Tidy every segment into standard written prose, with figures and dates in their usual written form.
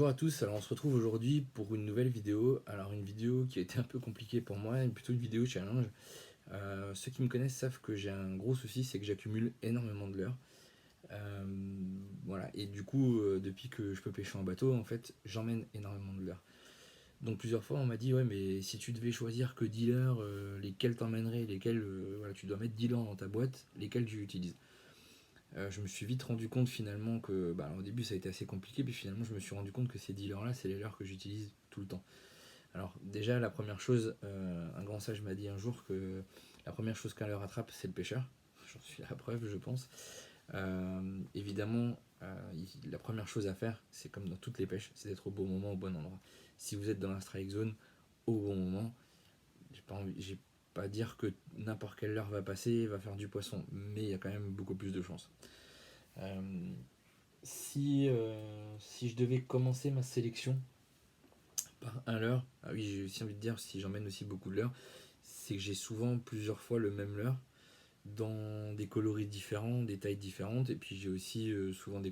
Bonjour à tous, alors on se retrouve aujourd'hui pour une nouvelle vidéo. Alors une vidéo qui a été un peu compliquée pour moi, et plutôt une vidéo challenge. Ceux qui me connaissent savent que j'ai un gros souci, c'est que j'accumule énormément de leurres. Euh, voilà, et du coup, depuis que je peux pêcher en bateau, en fait, j'emmène énormément de leurres. Donc plusieurs fois on m'a dit ouais mais si tu devais choisir que 10 leurres, lesquels t'emmènerais, lesquels voilà, tu dois mettre 10 leurres dans ta boîte, lesquels tu utilises. Je me suis vite rendu compte finalement que, au début ça a été assez compliqué, puis finalement je me suis rendu compte que ces dealers là c'est les leurres que j'utilise tout le temps. Alors déjà la première chose, un grand sage m'a dit un jour que la première chose qu'un leurre attrape c'est le pêcheur. J'en suis la preuve je pense. Évidemment, la première chose à faire, c'est comme dans toutes les pêches, c'est d'être au bon moment, au bon endroit. Si vous êtes dans la strike zone, au bon moment, j'ai pas à dire que n'importe quelle leurre va passer, va faire du poisson, mais il y a quand même beaucoup plus de chances. Euh, si je devais commencer ma sélection par un leurre, ah oui, j'ai aussi envie de dire, si j'emmène aussi beaucoup de leurres, c'est que j'ai souvent plusieurs fois le même leurre dans des coloris différents, des tailles différentes, et puis j'ai aussi souvent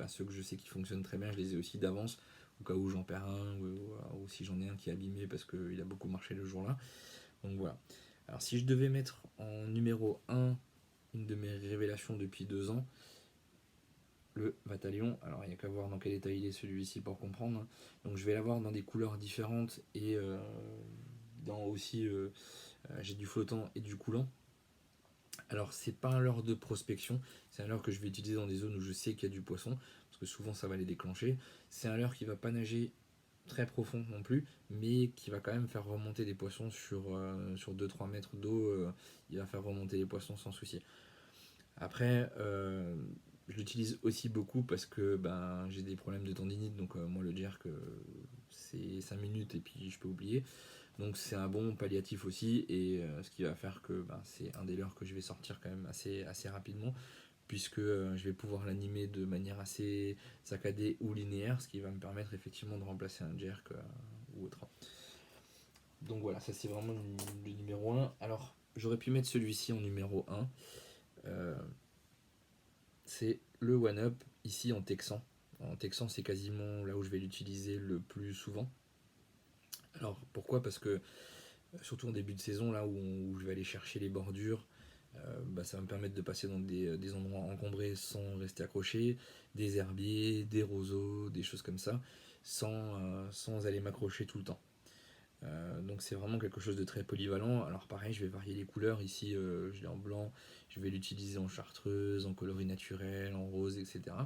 ceux que je sais qui fonctionnent très bien, je les ai aussi d'avance, au cas où j'en perds un, ou si j'en ai un qui est abîmé parce qu'il a beaucoup marché le jour-là. Donc voilà. Alors si je devais mettre en numéro un une de mes révélations depuis 2 ans, le Vatalion. Alors il n'y a qu'à voir dans quel état il est celui-ci pour comprendre. Donc je vais l'avoir dans des couleurs différentes et dans aussi j'ai du flottant et du coulant. Alors c'est pas un leurre de prospection, c'est un leurre que je vais utiliser dans des zones où je sais qu'il y a du poisson, parce que souvent ça va les déclencher. C'est un leurre qui va pas nager très profond non plus, mais qui va quand même faire remonter des poissons sur 2-3 mètres d'eau, il va faire remonter les poissons sans souci. Après, je l'utilise aussi beaucoup parce que j'ai des problèmes de tendinite, donc moi le jerk c'est 5 minutes et puis je peux oublier. Donc c'est un bon palliatif aussi, et ce qui va faire que c'est un des leurres que je vais sortir quand même assez rapidement, puisque je vais pouvoir l'animer de manière assez saccadée ou linéaire, ce qui va me permettre effectivement de remplacer un jerk ou autre. Donc voilà, ça c'est vraiment le numéro 1. Alors j'aurais pu mettre celui-ci en numéro 1. Euh, c'est le One Up ici en texan. En texan, c'est quasiment là où je vais l'utiliser le plus souvent. Alors pourquoi? Parce que surtout en début de saison, là où je vais aller chercher les bordures, ça va me permettre de passer dans des endroits encombrés sans rester accroché, des herbiers, des roseaux, des choses comme ça, sans aller m'accrocher tout le temps. Donc c'est vraiment quelque chose de très polyvalent. Alors pareil, je vais varier les couleurs. Ici, je l'ai en blanc, je vais l'utiliser en chartreuse, en coloris naturel, en rose, etc.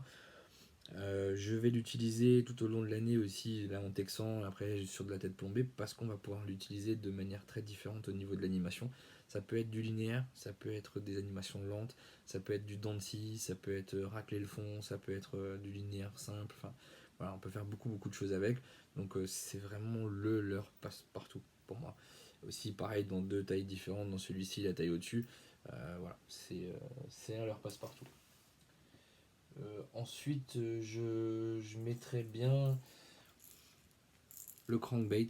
Je vais l'utiliser tout au long de l'année aussi, là en texan, après sur de la tête plombée, parce qu'on va pouvoir l'utiliser de manière très différente au niveau de l'animation. Ça peut être du linéaire, ça peut être des animations lentes, ça peut être du dents de scie, ça peut être racler le fond, ça peut être du linéaire simple, enfin voilà, on peut faire beaucoup de choses avec. Donc c'est vraiment le leur passe-partout pour moi. Aussi pareil dans deux tailles différentes, dans celui-ci la taille au-dessus, voilà, c'est un leur passe-partout. Ensuite, je mettrais bien le crankbait.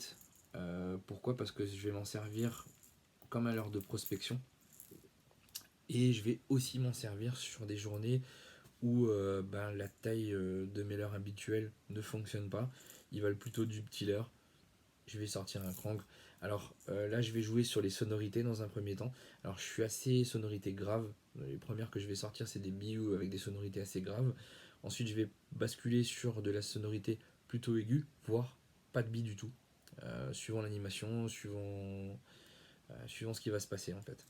Pourquoi? Parce que je vais m'en servir comme à l'heure de prospection. Et je vais aussi m'en servir sur des journées où la taille de mes leurres habituelles ne fonctionne pas. Ils veulent plutôt du petit leurre. Je vais sortir un crank. Alors là, je vais jouer sur les sonorités dans un premier temps. Alors je suis assez sonorité grave. Les premières que je vais sortir, c'est des bious avec des sonorités assez graves. Ensuite, je vais basculer sur de la sonorité plutôt aiguë, voire pas de billes du tout. Suivant l'animation, suivant ce qui va se passer en fait.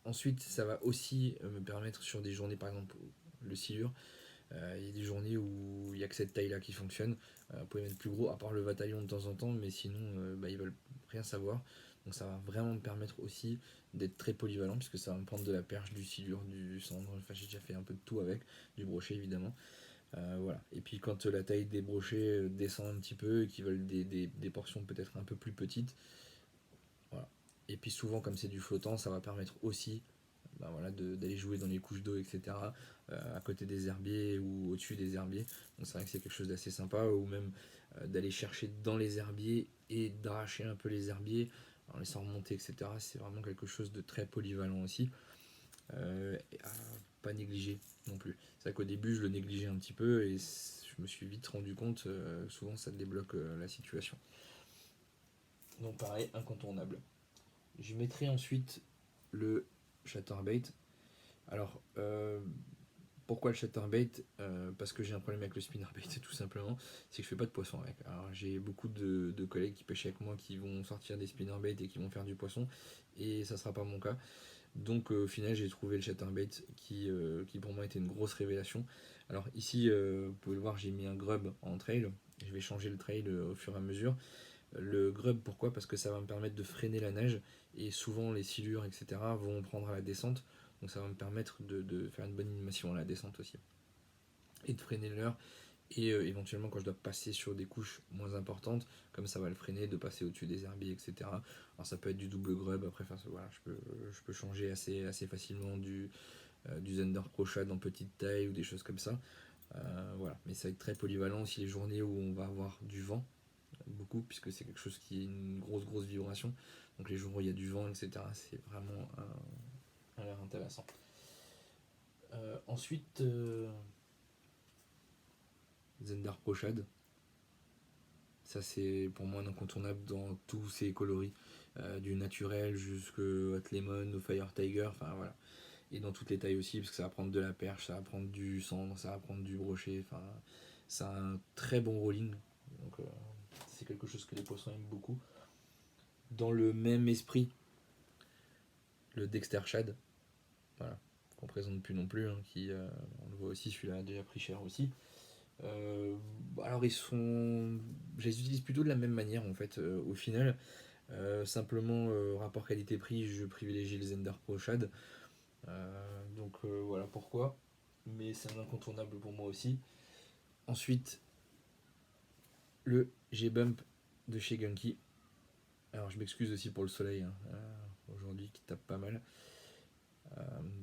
Ensuite, ça va aussi me permettre sur des journées, par exemple, le silure, il y a des journées où il n'y a que cette taille-là qui fonctionne. Vous pouvez mettre plus gros, à part le bataillon de temps en temps, mais sinon, ils veulent rien savoir. Donc ça va vraiment me permettre aussi d'être très polyvalent, puisque ça va me prendre de la perche, du silure, du cendre. Enfin, j'ai déjà fait un peu de tout avec, du brochet évidemment. Voilà. Et puis quand la taille des brochets descend un petit peu et qu'ils veulent des portions peut-être un peu plus petites, voilà. Et puis souvent, comme c'est du flottant, ça va permettre aussi d'aller jouer dans les couches d'eau, etc., à côté des herbiers ou au-dessus des herbiers. Donc c'est vrai que c'est quelque chose d'assez sympa, ou même d'aller chercher dans les herbiers et d'arracher un peu les herbiers en laissant remonter, etc. C'est vraiment quelque chose de très polyvalent aussi, et à pas négliger non plus. C'est vrai qu'au début je le négligeais un petit peu et je me suis vite rendu compte, souvent ça débloque la situation. Donc pareil, incontournable. Je mettrai ensuite le chatterbait. Alors, pourquoi le chatterbait? Parce que j'ai un problème avec le spinnerbait, tout simplement. C'est que je fais pas de poisson avec. Alors, j'ai beaucoup de collègues qui pêchent avec moi qui vont sortir des spinnerbaits et qui vont faire du poisson. Et ça sera pas mon cas. Donc, au final, j'ai trouvé le chatterbait qui pour moi était une grosse révélation. Alors, ici, vous pouvez le voir, j'ai mis un grub en trail. Je vais changer le trail au fur et à mesure. Le grub, pourquoi? Parce que ça va me permettre de freiner la neige et souvent les silures, etc. vont prendre à la descente. Donc ça va me permettre de faire une bonne animation à la descente aussi. Et de freiner l'heure. Et éventuellement, quand je dois passer sur des couches moins importantes, comme ça va le freiner, de passer au-dessus des herbiers, etc. Alors ça peut être du double grub, après, voilà, je peux changer assez facilement du Zender Pro Shad en petite taille ou des choses comme ça. Voilà. Mais ça va être très polyvalent aussi les journées où on va avoir du vent beaucoup, puisque c'est quelque chose qui est une grosse vibration. Donc les jours où il y a du vent, etc., c'est vraiment un l'air intéressant. Ensuite, Zender Pro Shad. Ça, c'est pour moi un incontournable dans tous ses coloris, du naturel jusqu'au Hot Lemon, au Fire Tiger, enfin voilà. Et dans toutes les tailles aussi, parce que ça va prendre de la perche, ça va prendre du cendre, ça va prendre du brochet, enfin, ça a un très bon rolling. Donc, c'est quelque chose que les poissons aiment beaucoup. Dans le même esprit, le Dexter Shad, voilà, qu'on présente plus non plus, hein, on le voit aussi, celui-là a déjà pris cher aussi. Euh, alors je les utilise plutôt de la même manière en fait, au final. Simplement, rapport qualité-prix, je privilégie le Zender Pro Shad. Donc voilà pourquoi. Mais c'est un incontournable pour moi aussi. Ensuite, le G-Bump de chez Gunky. Alors je m'excuse aussi pour le soleil, hein, aujourd'hui qui tape pas mal.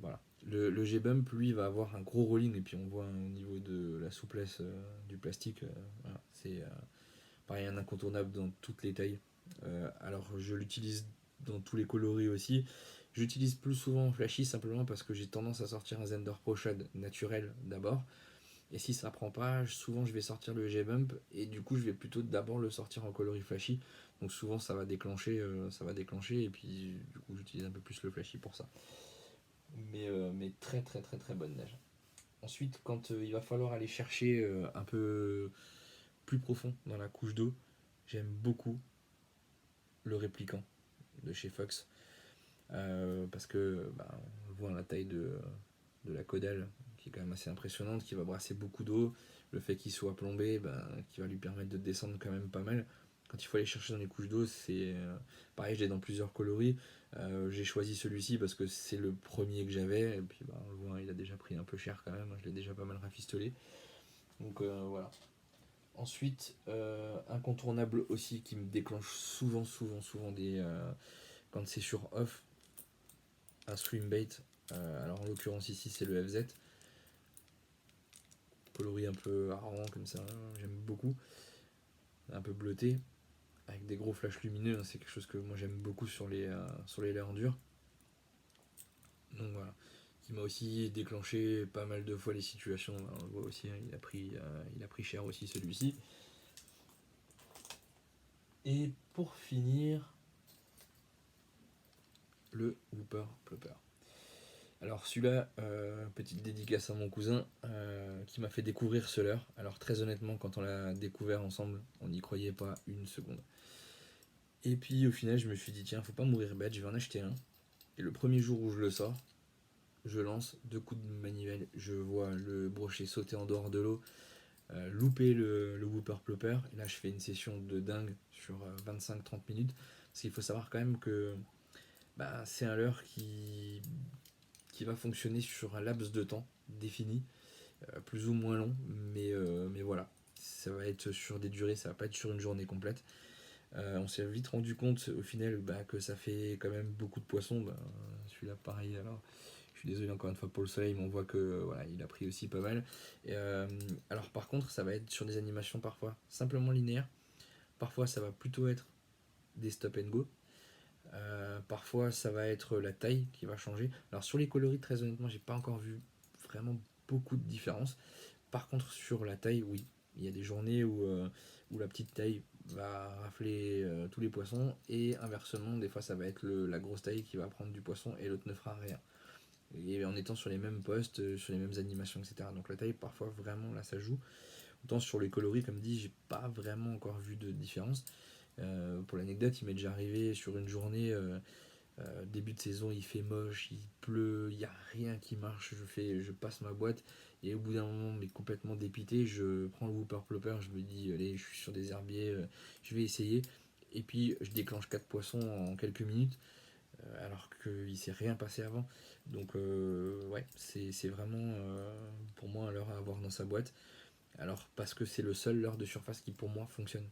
Voilà. Le G-Bump, lui, va avoir un gros rolling et puis on voit au niveau de la souplesse du plastique, voilà, c'est pareil, un incontournable dans toutes les tailles. Alors je l'utilise dans tous les coloris aussi. J'utilise plus souvent en flashy simplement parce que j'ai tendance à sortir un Zender Pro Shad naturel d'abord. Et si ça prend pas, souvent je vais sortir le G-Bump et du coup je vais plutôt d'abord le sortir en coloris flashy. Donc souvent ça va déclencher et puis du coup j'utilise un peu plus le flashy pour ça. Mais très bonne neige. Ensuite, quand il va falloir aller chercher un peu plus profond dans la couche d'eau, j'aime beaucoup le répliquant de chez Fox. Parce que on voit la taille de la caudale qui est quand même assez impressionnante, qui va brasser beaucoup d'eau. Le fait qu'il soit plombé, qui va lui permettre de descendre quand même pas mal. Quand il faut aller chercher dans les couches d'eau, c'est pareil, je l'ai dans plusieurs coloris. J'ai choisi celui-ci parce que c'est le premier que j'avais. Et puis on le voit, il a déjà pris un peu cher quand même. Je l'ai déjà pas mal rafistolé. Donc voilà. Ensuite, incontournable aussi qui me déclenche souvent quand c'est sur off, un swim bait. Alors en l'occurrence ici c'est le FZ. Coloris un peu ardent comme ça, j'aime beaucoup. Un peu bleuté, avec des gros flashs lumineux, hein, c'est quelque chose que moi j'aime beaucoup sur les leurres dures. Donc voilà, qui m'a aussi déclenché pas mal de fois les situations. Alors, on le voit aussi, hein, il a pris cher aussi celui-ci. Et pour finir, le Whooper Plopper. Alors celui-là, petite dédicace à mon cousin qui m'a fait découvrir ce leurre. Alors très honnêtement, quand on l'a découvert ensemble, on n'y croyait pas une seconde. Et puis au final, je me suis dit, tiens, faut pas mourir bête, je vais en acheter un. Et le premier jour où je le sors, je lance 2 coups de manivelle, je vois le brochet sauter en dehors de l'eau, louper le Whooper Plopper. Et là, je fais une session de dingue sur 25-30 minutes. Parce qu'il faut savoir quand même que c'est un leurre qui va fonctionner sur un laps de temps défini, plus ou moins long, mais voilà. Ça va être sur des durées, ça va pas être sur une journée complète. On s'est vite rendu compte au final que ça fait quand même beaucoup de poissons. Celui-là pareil, alors je suis désolé encore une fois pour le soleil, mais on voit que voilà, il a pris aussi pas mal. Alors par contre, ça va être sur des animations parfois simplement linéaires, parfois ça va plutôt être des stop and go. Parfois ça va être la taille qui va changer. Alors sur les coloris, très honnêtement, j'ai pas encore vu vraiment beaucoup de différence. Par contre sur la taille, oui, Il y a des journées où la petite taille va rafler tous les poissons, et inversement, des fois ça va être la grosse taille qui va prendre du poisson et l'autre ne fera rien. Et en étant sur les mêmes postes, sur les mêmes animations, etc. Donc la taille, parfois, vraiment, là, ça joue. Autant sur les coloris, comme dit, j'ai pas vraiment encore vu de différence. Pour l'anecdote, il m'est déjà arrivé sur une journée, début de saison, il fait moche, il pleut, il n'y a rien qui marche, je passe ma boîte, et au bout d'un moment, mais complètement dépité, je prends le Whooper Plopper, je me dis, allez, je suis sur des herbiers, je vais essayer. Et puis je déclenche 4 poissons en quelques minutes, alors qu'il ne s'est rien passé avant. Donc ouais, c'est vraiment pour moi un leurre à avoir dans sa boîte. Alors parce que c'est le seul leurre de surface qui pour moi fonctionne.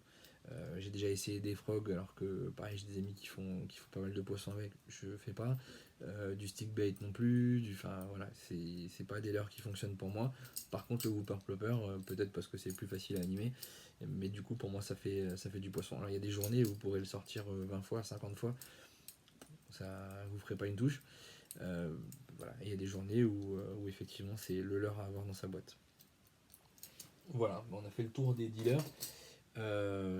J'ai déjà essayé des frogs, alors que pareil, j'ai des amis qui font pas mal de poissons avec, je fais pas. Du stick bait non plus, enfin voilà, c'est pas des leurres qui fonctionnent pour moi. Par contre, le Whooper Plopper, peut-être parce que c'est plus facile à animer, mais du coup, pour moi, ça fait du poisson. Alors il y a des journées où vous pourrez le sortir 20 fois, 50 fois, ça vous ferait pas une touche. Euh, voilà, il y a des journées où effectivement c'est le leurre à avoir dans sa boîte. Voilà, bon, on a fait le tour des dealers.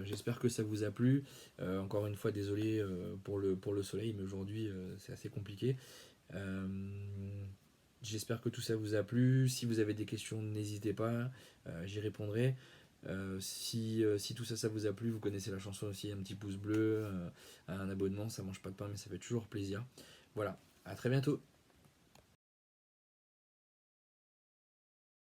J'espère que ça vous a plu. Encore une fois, désolé pour le soleil, mais aujourd'hui c'est assez compliqué. Euh, J'espère que tout ça vous a plu. Si vous avez des questions, n'hésitez pas, j'y répondrai. Si tout ça vous a plu, vous connaissez la chanson aussi, un petit pouce bleu, un abonnement, ça mange pas de pain, mais ça fait toujours plaisir. Voilà, à très bientôt.